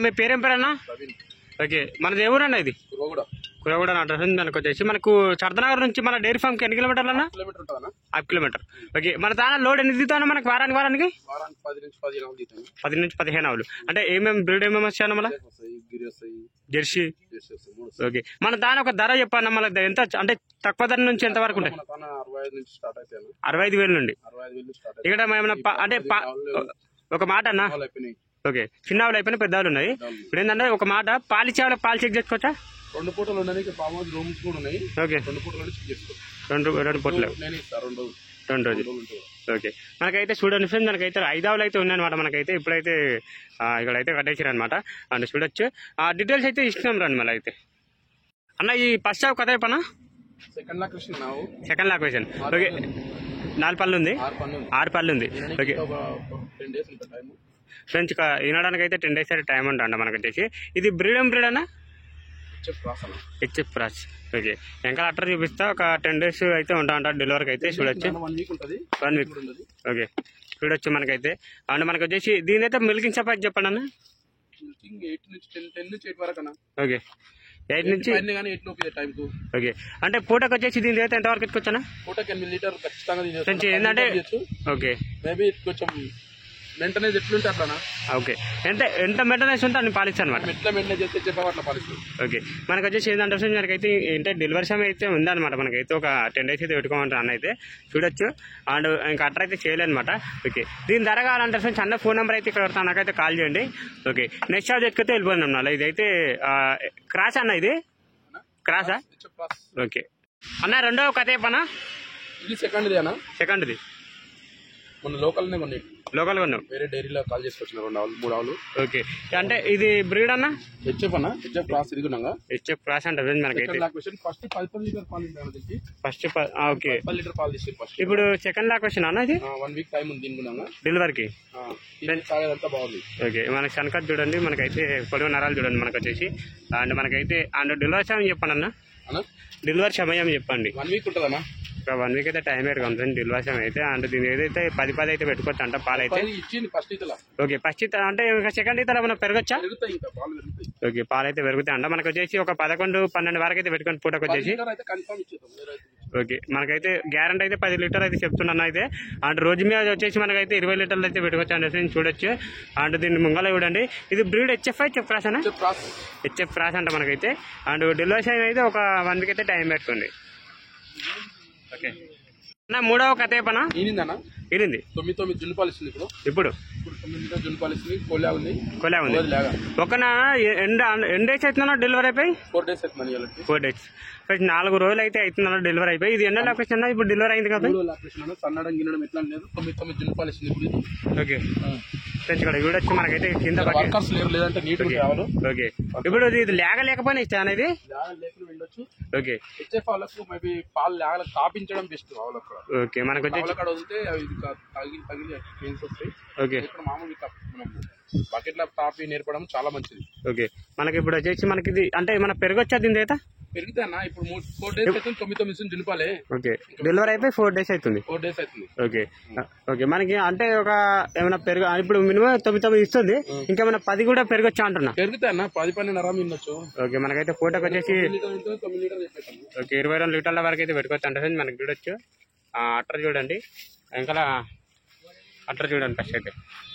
మీ పేరేం పేరన్నా? ఓకే, మనది ఏ ఊరన్నా? ఇది కురగూడ అడ్రస్ మనకు వచ్చేసి మనకు చర్దనగర్ నుంచి మన డైరీ ఫామ్కి ఎన్ని కిలోమీటర్లు అన్న? 5 కిలోమీటర్. ఓకే, మన దాని లోడ్ ఎన్ని దిగుతాను మనకు వారానికి? 10 నుంచి 15 ఆవులు. అంటే ఏమేమి బ్రీడ్ ఏమేమి వచ్చాయన్న? మళ్ళీ జెర్సీ. ఓకే, మన దాని ఒక ధర చెప్పాను మళ్ళీ ఎంత, అంటే తక్కువ ధర నుంచి ఎంత వరకు ఉంటాయి? 65,000 నుండి. ఇక్కడ ఏమైనా అంటే ఒక మాట అన్న, ఓకే చిన్న ఆవులు అయిపోయినా పెద్ద ఆవులు ఉన్నాయి. ఇప్పుడు ఏంటంటే ఒక మాట పాలిచ్చే ఆవులకు పాలు చెక్ చేసుకోవచ్చా? 2 పూటలు ఉన్నాయి. ఓకే, 2 పూటలు 2 రోజులు. ఓకే, మనకైతే చూడండి ఫ్రెండ్స్, మనకైతే 5 ఆవులు అయితే ఉన్నాయన్నమాట. మనకైతే ఇప్పుడైతే ఇక్కడైతే కట్టేసారు అనమాట. అండ్ చూడొచ్చు. ఆ డీటెయిల్స్ అయితే ఇస్తున్నాం రండి. మళ్ళీ అయితే అన్న ఈ ఫస్ట్ ఆవు కథ చెప్పనా? సెకండ్ లాక్వేషన్. ఓకే, 4 పళ్ళు ఉంది, 6 పళ్ళు ఉంది. ఓకే ఫ్రెండ్స్, వినడానికి అయితే 10 days అయితే టైం ఉంటుంది మనకు వచ్చేసి. ఇది బ్రీడ్ అన్న? HF cross. ఓకే, ఇంకా అట్టర్ చూపిస్తా. ఒక 10 days అయితే ఉంటా అంటారు డెలివరీకి అయితే. చూడొచ్చు 1 వీక్. ఓకే, చూడొచ్చు మనకైతే. అండ్ మనకు వచ్చేసి దీని అయితే మిల్కింగ్ కెపాసిటీ చెప్పండి అన్న. 8 నుంచి 8 వరకు. ఓకే, 8 నుంచి. ఓకే, అంటే పూటకు వచ్చేసి దీని అయితే ఎంతవరకు ఎత్తుకొచ్చానా? పూటకి 8 లీటర్ ఖచ్చితంగా ఏంటంటే. ఓకే, మేబీ కొంచెం మెయింటెనెన్స్ ఎట్లుంటే అట్లా. ఓకే, ఎంత మెయింటెనెన్స్ ఉంటే అన్ని పాలిస్తాను అనమాట. ఎట్లా మెయింటెనెన్స్ చేస్తే చెప్పావు అట్లా పాలిస్తాను. ఓకే, మనకు వచ్చేసి ఏంటంటే మనకైతే ఏంటంటే డెలివరీ సమయం అయితే ఉందన్నమాట. మనకైతే ఒక 10 days అయితే పెట్టుకోమంటారు అన్న అయితే. చూడొచ్చు. అండ్ ఇంకా అట్టర్ అయితే చేయలేదన్నమాట. ఓకే, దీని ధర కావాలంటే ఫ్రెండ్స్ అన్న ఫోన్ నెంబర్ అయితే ఇక్కడ వస్తాను, నాకైతే కాల్ చేయండి. ఓకే, నెక్స్ట్ చార్జ్ ఎక్కితే వెళ్ళిపోయింది అన్న. ఇదైతే క్రాస్ అన్న, ఇది క్రాసా? ఓకే అన్న, రెండవ కథ చెప్పనా? ఇది సెకండ్ది. మన లోకల్గా ఉన్నాం. వేరే డైరీలో కాల్ చేసుకొచ్చిన 2 ఆవులు 3 ఆవులు. ఓకే, అంటే ఇది బ్రీడ్ అన్న? HF cross. ఇది కూడా హెచ్ఎఫ్ క్రాస్ అంటే మనకైతే ఫస్ట్ 10 లీటర్ పాలు ఇచ్చారు. ఫస్ట్ ఓకే 10 లీటర్ పాలు తీసి ఫస్ట్. ఇప్పుడు సెకండ్ లాక్వేషన్ అన్న? ఇది 1 వీక్ టైం ఉంది దీనికి డెలివరీకి. తాగేదంతా బాగుంది. ఓకే, మనకి శనకత్ చూడండి, మనకైతే పొడవు నరాలు చూడండి మనకు వచ్చేసి. అండ్ మనకైతే అండ్ డెలివరీ సమయం చెప్పండి అన్న. డెలివరీ సమయం చెప్పండి. 1 వీక్ ఉంటుందన్నా. ఒక 1 వీక్ అయితే టైం పెట్టుకుంటుంది డెలివరీ సమయం అయితే. అంటే దీని ఏదైతే 10 అయితే పెట్టుకోవచ్చు అంట పాలు అయితే. ఓకే, ఫస్ట్ ఇతర అంటే సెకండ్ ఇతర మనం పెరగచ్చా? ఓకే, పాలు అయితే పెరుగుతాయి అంట. మనకు వచ్చేసి ఒక 11-12 వరకు అయితే పెట్టుకుని పూటకు వచ్చేసి. ఓకే, మనకైతే గ్యారంటీ అయితే 10 లీటర్ అయితే చెప్తున్నాను అయితే. అండ్ రోజు మీద వచ్చేసి మనకైతే 20 లీటర్లు అయితే పెట్టుకోవచ్చు అంటే చూడొచ్చు. అండ్ దీన్ని ముంగల చూడండి. ఇది బ్రీడ్ హెచ్ఎఫ్ క్రాస్ అన్న? హెచ్ఎఫ్ క్రాస్ అంట మనకైతే. అండ్ డెలివరీ సమయం అయితే ఒక 1 వీక్ అయితే టైం పెట్టుకోండి. ఓకే అన్న, మూడవ కథ చెప్పనా? ఇరింది 9 జున్నుపాలు ఇస్తుంది. ఇప్పుడు 9 జున్నుపాలు ఇస్తుంది. కొలా ఉంది. ఒకనా ఎన్ని డేస్ అవుతుందన్నా డెలివరీ అయిపోయి? 4 days అవుతుంది. 4 days. 4 రోజులు అయితే అవుతుందన్న డెలివరీ అయిపోయి. ఇది ఎన్నో లొకేషన్ ఇప్పుడు డెలివరీ అయింది కదా? సన్నడం గిన్నడం ఎట్లా లేదు. 9 జున్నుపాలు ఇస్తుంది ఇప్పుడు. ఓకే ఫ్రెండ్స్, ఇక్కడ చూడొచ్చు మనకైతే కింద వర్కర్స్ లేదంటే నీట్ కావాలి. ఓకే, ఇప్పుడు ఇది లేకపోయినా ఇస్తా అనేది. ఓకే, హెచ్ఎఫ్ వాళ్ళకు మేబీ పాలు లేగలకు తాపించడం బెస్ట్. ఓకే, మనకు అక్కడ వదిలితే అవి తగిలి వస్తాయి. ఓకే, ఇక్కడ మామూలుగా మనం బకెట్ లో తాపి నేర్పడం చాలా మంచిది. ఓకే, మనకి ఇప్పుడు వచ్చేసి మనకి ఇది అంటే మన పెరుగొచ్చా దీని అయితే? పెరుగుతా ఇప్పుడు 4 days అవుతుంది. 9 జున్నుపాలే. ఓకే, డెలివరీ అయిపోయి 4 days అవుతుంది. 4 days అవుతుంది. ఓకే ఓకే, మనకి అంటే ఒక ఏమైనా పెరుగు ఇప్పుడు మినిమం 9 ఇస్తుంది. ఇంకేమైనా 10 కూడా పెరగొచ్చా అంటున్నా? పెరుగుతా 10 నరం తినొచ్చు. ఓకే, మనకైతే పూటకు వచ్చేసి ఓకే 22 లీటర్ల వరకు అయితే పెట్టుకోవచ్చు అంటే మనకి చూడొచ్చు. అట్టర్ చూడండి, ఇంకా అట్టర్ చూడండి ఫస్ట్ అయితే.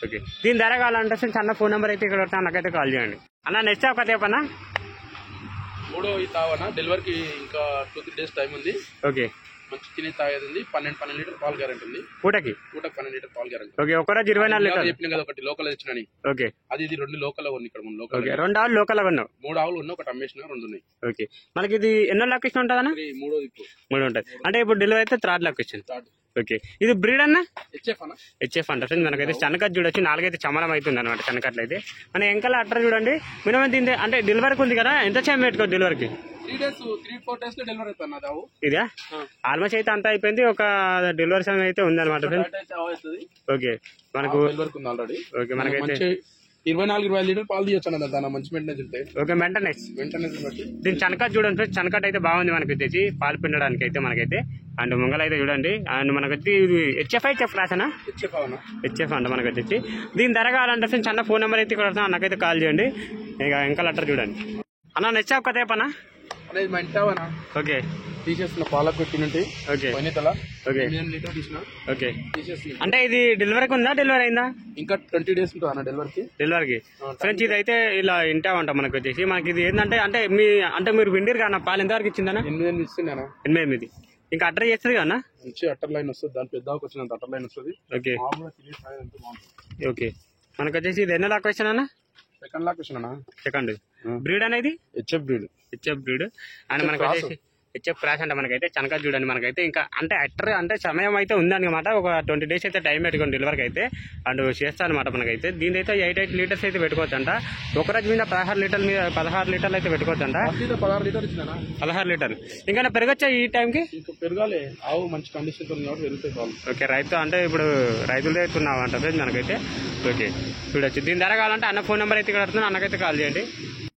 ఓకే, దీని ధర కావాలంటే చిన్న ఫోన్ నెంబర్ అయితే ఇక్కడ నాకైతే కాల్ చేయండి అన్న. నెక్స్ట్ ఒక చెప్పనా? మూడో తావనా డెలివరీకి ఇంకా 2-3 days టైం ఉంది. ఓకే, మంచి తినే తాగేది ఉంది. 12 లీటర్ పాలు గ్యారెంటీ ఉంది. పూటకి 12 లీటర్ పాలు గ్యారెంటీ. ఓకే, ఒకరోజు 24 లీటర్ చెప్పిన కదా. ఒకటి లోకల్ తెచ్చినని. ఓకే, అది ఇది 2 లోకల్ ఉంది. ఇక్కడ 2 ఆవులు లోకల్ ఉన్నావు. 3 ఆవులు ఉన్నాయి. ఒకటి అమ్మేసిన 2 ఉన్నాయి. ఓకే, మనకి ఇది ఎన్నో లొకేషన్ ఉంటుంది అన్న? 3 ఉంటుంది. అంటే ఇప్పుడు డెలివరీ అయితే 3rd లొకేషన్. ఓకే, ఇది బ్రీడ్ అన్న? హెచ్ఎఫ్ అంట. మనకైతే చెనకట్ చూడొచ్చు. 4 అయితే చమలం అవుతుంది అనమాట చెనకట్లు అయితే. మన ఎంకల అట్టర్ చూడండి. మినిమం దీని అంటే డెలివరీకి ఉంది కదా, ఎంత టైం పెట్టుకో డెలివరీకి? 3-4 days లో డెలివరీ అవుతుంది. ఇదా ఆల్మోస్ట్ అయితే అంతా అయిపోయింది. ఒక డెలివరీ సమయం అయితే ఉంది అనమాట. ఓకే, మనకు ఓకే మనకైతే 24-25 లీటర్ పాలు తీయొచ్చు అన్న దాని మంచి మెయింటెనెన్స్ ఉంటే. ఓకే, మెయింటెనెన్స్ బట్టి దీని చనకట్ చూడండి ఫ్రెండ్స్, చనకట్ అయితే బాగుంది మనకి వచ్చేసి పాలు పిండడానికి అయితే మనకైతే. అండ్ ముంగల్ అయితే చూడండి. అండ్ మనకు వచ్చి హెచ్ఎఫ్ రాసానా, హెచ్ఎఫ్ అంట మనకు వచ్చేసి. దీని ధర కావాలంటే ఫ్రెండ్స్ అన్న ఫోన్ నెంబర్ అయితే ఇక్కడ నాకైతే కాల్ చేయండి. ఇక ఇంకా లెటర్ చూడండి అన్న. నచ్చావు కదే పనా అనేది మా ఇంటావనా. ఓకే, తీసేస్తున్న పాలకు పెట్టినట్టు. ఓకే ఓకే లీటర్ తీసిన ఓకే. తీసేస్తున్నా. అంటే ఇది డెలివరీకి ఉందా, డెలివరీ అయిందా? ఇంకా 20 days ఉంటుంది అన్న డెలివరీకి. ఫ్రెండ్స్ ఇది అయితే ఇలా ఇంటామంట మనకు వచ్చేసి. మనకి ఇది ఏంటంటే అంటే మీరు విండిరు కదా పాలు ఎంతవరకు ఇచ్చిందన్నా? 8 ఇస్తున్నానా. 8. ఇంకా అటర్ చేస్తుంది కదా మంచి అట్టర్ లైన్ వస్తుంది, దాని పెద్దకి వచ్చినంత అట్టర్ లైన్ వస్తుంది. Okay okay. మనకు వచ్చేసి ఇది ఎన్నో లాక్ క్వశ్చన్ అన్న? సెకండ్ లాక్ క్వశ్చన్ అన్న. సెకండ్ బ్రీడ్ అనేది హెచ్ఎఫ్ బ్రీడ్ అండ్ మనకు వచ్చేసి హెచ్ఎఫ్ క్రాష్ అంటే మనకైతే చనక చూడండి. మనకైతే ఇంకా అంటే అట్టర్ అంటే సమయం అయితే ఉందన్నమాట. ఒక 20 days అయితే టైం పెట్టుకోండి డెలివరీకి అయితే. అండ్ చేస్తా అనమాట మనకైతే. దీని అయితే 8 లీటర్స్ అయితే పెట్టుకోవచ్చు అంట. ఒక రోజు మీద 16 లీటర్లు అయితే పెట్టుకోవచ్చు అంట. 16 లీటర్ ఇచ్చిన 16 లీటర్లు. ఇంకా పెరగచ్చా ఈ టైంకి? ఇంకా పెరగాలి, ఆవు మంచి కండిషన్ కాబట్టి పెరుగుతాయి పాలు. ఓకే, రైతు అంటే ఇప్పుడు రైతులదే ఎత్తున్నావు అంట ఫ్రెండ్స్ మనకైతే. ఓకే చూడొచ్చు. దీని ధర కావాలంటే అన్న ఫోన్ నెంబర్ అయితే ఇక్కడ అన్నకైతే కాల్ చేయండి.